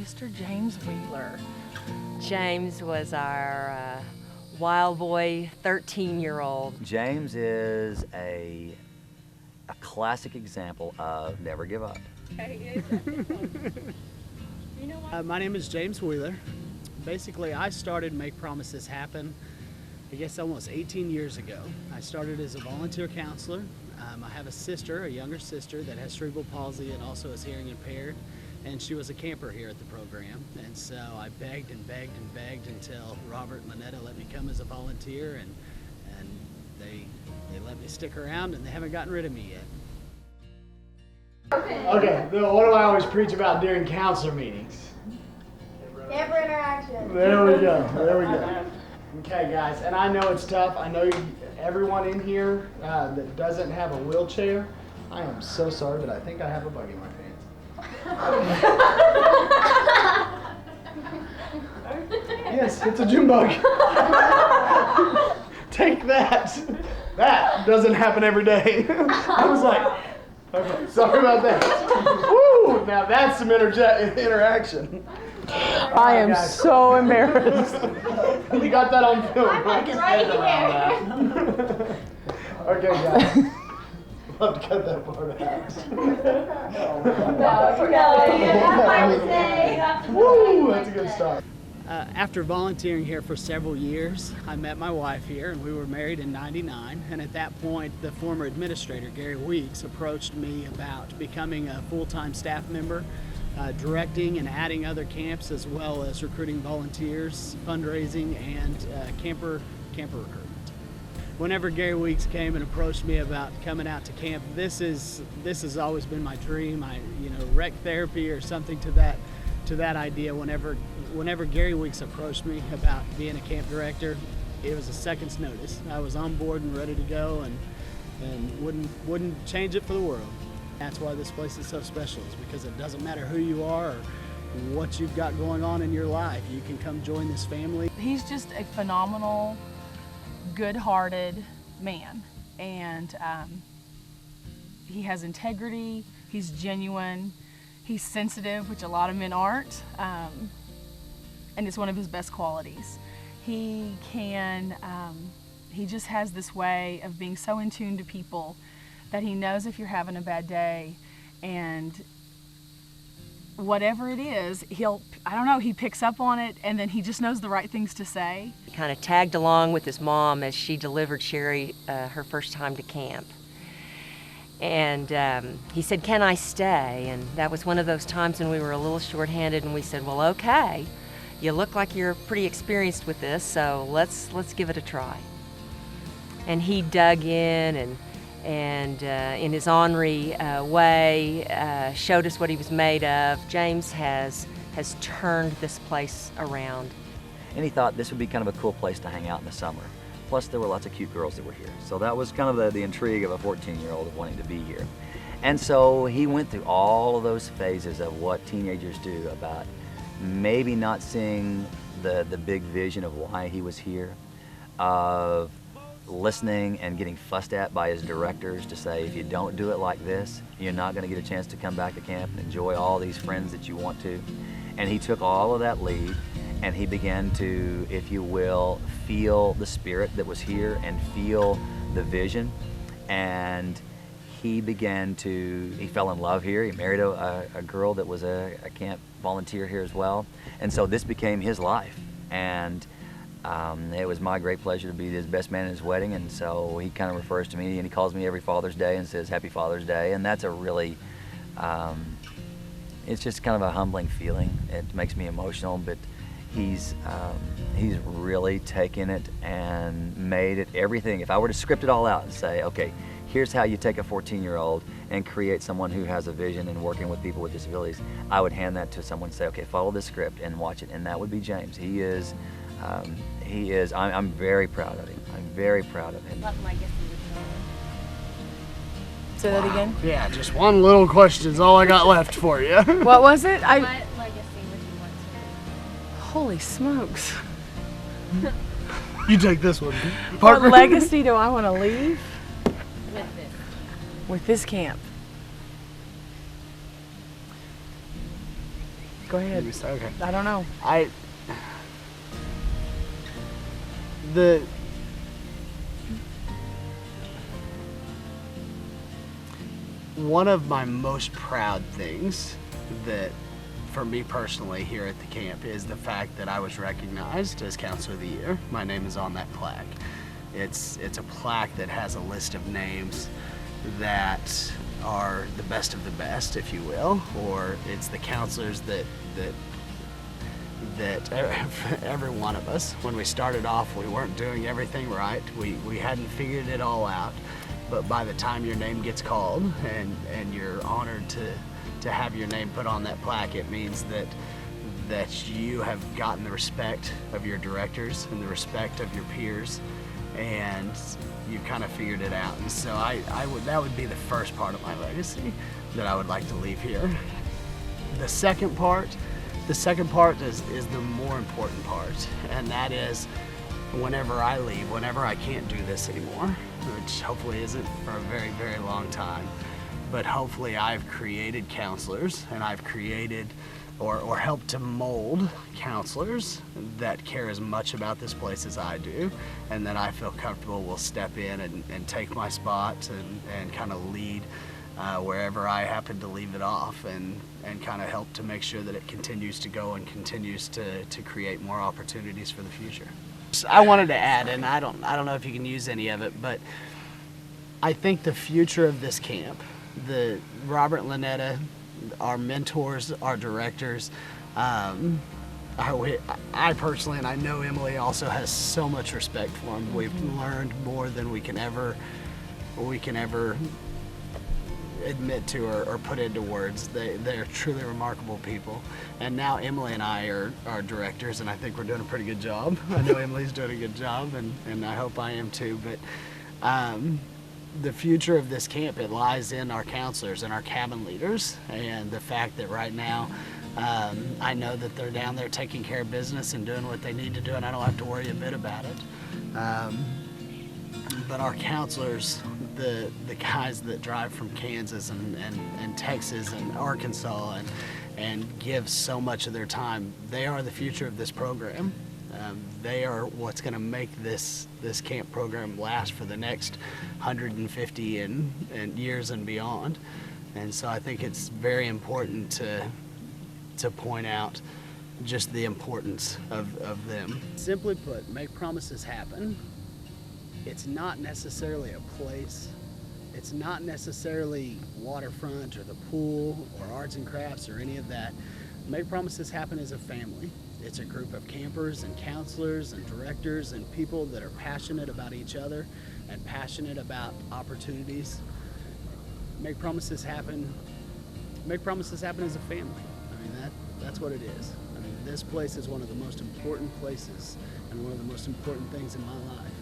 Mr. James Wheeler. James was our wild boy, 13-year-old. James is a classic example of never give up. My name is James Wheeler. Basically, I started Make Promises Happen, I guess almost 18 years ago. I started as a volunteer counselor. I have a sister, a younger sister, that has cerebral palsy and also is hearing impaired, and she was a camper here at the program. And so I begged and begged and begged until Robert and Lynetta let me come as a volunteer, and they let me stick around, and they haven't gotten rid of me yet. Okay, what do I always preach about during counselor meetings? Camper interaction. There we go. Okay, guys, and I know it's tough. I know everyone in here that doesn't have a wheelchair. I am so sorry, but I think I have a bug in my pants. Yes, it's a June bug. Take that. That doesn't happen every day. I was like, okay, sorry about that. Woo! Now that's some interaction. I am so embarrassed. We got that on film. I'm like right here. Okay, guys. I'll have to cut that part out. Woo! That's a good start. After volunteering here for several years, I met my wife here, and we were married in '99. And at that point, the former administrator, Gary Weeks, approached me about becoming a full-time staff member, directing and adding other camps, as well as recruiting volunteers, fundraising, and camper recruitment. Whenever Gary Weeks came and approached me about coming out to camp, this has always been my dream. Rec therapy or something to that idea. Whenever Gary Weeks approached me about being a camp director, it was a second's notice. I was on board and ready to go, and wouldn't change it for the world. That's why this place is so special, is because it doesn't matter who you are or what you've got going on in your life. You can come join this family. He's just a phenomenal, good-hearted man, and he has integrity, he's genuine, he's sensitive, which a lot of men aren't, and it's one of his best qualities. He just has this way of being so in tune to people that he knows if you're having a bad day, and whatever it is, he picks up on it, and then he just knows the right things to say. He kind of tagged along with his mom as she delivered Sherry her first time to camp. And he said, "Can I stay?" And that was one of those times when we were a little short-handed, and we said, "Well, okay. You look like you're pretty experienced with this, so let's give it a try." And he dug in and in his ornery way showed us what he was made of. James has turned this place around. And he thought this would be kind of a cool place to hang out in the summer. Plus, there were lots of cute girls that were here. So that was kind of the intrigue of a 14-year-old of wanting to be here. And so he went through all of those phases of what teenagers do about maybe not seeing the big vision of why he was here, of listening and getting fussed at by his directors to say, if you don't do it like this, you're not going to get a chance to come back to camp and enjoy all these friends that you want to. And he took all of that lead, and he began to, if you will, feel the spirit that was here and feel the vision. And he fell in love here. He married a girl that was a camp volunteer here as well. And so this became his life. And it was my great pleasure to be his best man in his wedding, and so he kind of refers to me, and he calls me every Father's Day and says, "Happy Father's Day," and that's a really, it's just kind of a humbling feeling. It makes me emotional, but he's really taken it and made it everything. If I were to script it all out and say, okay, here's how you take a 14-year-old and create someone who has a vision in working with people with disabilities, I would hand that to someone and say, okay, follow this script and watch it, and that would be James. I'm very proud of him. I'm very proud of him. Say that again? Yeah, just one little question is all I got left for you. What was it? What legacy would you want to Holy smokes. You take this one. What Parker. legacy do I want to leave with this? with this camp? Go ahead. Okay. I don't know. One of my most proud things that, for me personally here at the camp, is the fact that I was recognized as Counselor of the Year. My name is on that plaque. It's a plaque that has a list of names that are the best of the best, if you will, or it's the counselors that every one of us, when we started off, we weren't doing everything right. We hadn't figured it all out. But by the time your name gets called and you're honored to have your name put on that plaque, it means that you have gotten the respect of your directors and the respect of your peers, and you've kind of figured it out. And so that would be the first part of my legacy that I would like to leave here. The second part is the more important part, and that is whenever I leave, whenever I can't do this anymore, which hopefully isn't for a very, very long time, but hopefully I've created counselors, and I've created or helped to mold counselors that care as much about this place as I do, and that I feel comfortable will step in and take my spot and kind of lead wherever I happen to leave it off, and kind of help to make sure that it continues to go and continues to create more opportunities for the future. I wanted to add, and I don't know if you can use any of it, but I think the future of this camp, the Robert and Lynetta, our mentors, our directors, I personally, and I know Emily also has so much respect for them. We've learned more than we can ever admit to or put into words. They're truly remarkable people. And now Emily and I are directors, and I think we're doing a pretty good job. I know Emily's doing a good job, and I hope I am too. But the future of this camp, it lies in our counselors and our cabin leaders, and the fact that right now I know that they're down there taking care of business and doing what they need to do, and I don't have to worry a bit about it. But our counselors, the guys that drive from Kansas and Texas and Arkansas and give so much of their time, they are the future of this program. They are what's going to make this camp program last for the next 150 and years and beyond. And so I think it's very important to point out just the importance of them. Simply put, make promises happen. It's not necessarily a place. It's not necessarily waterfront or the pool or arts and crafts or any of that. Make Promises Happen as a family. It's a group of campers and counselors and directors and people that are passionate about each other and passionate about opportunities. Make promises happen. Make promises happen as a family. I mean, that's what it is. I mean, this place is one of the most important places and one of the most important things in my life.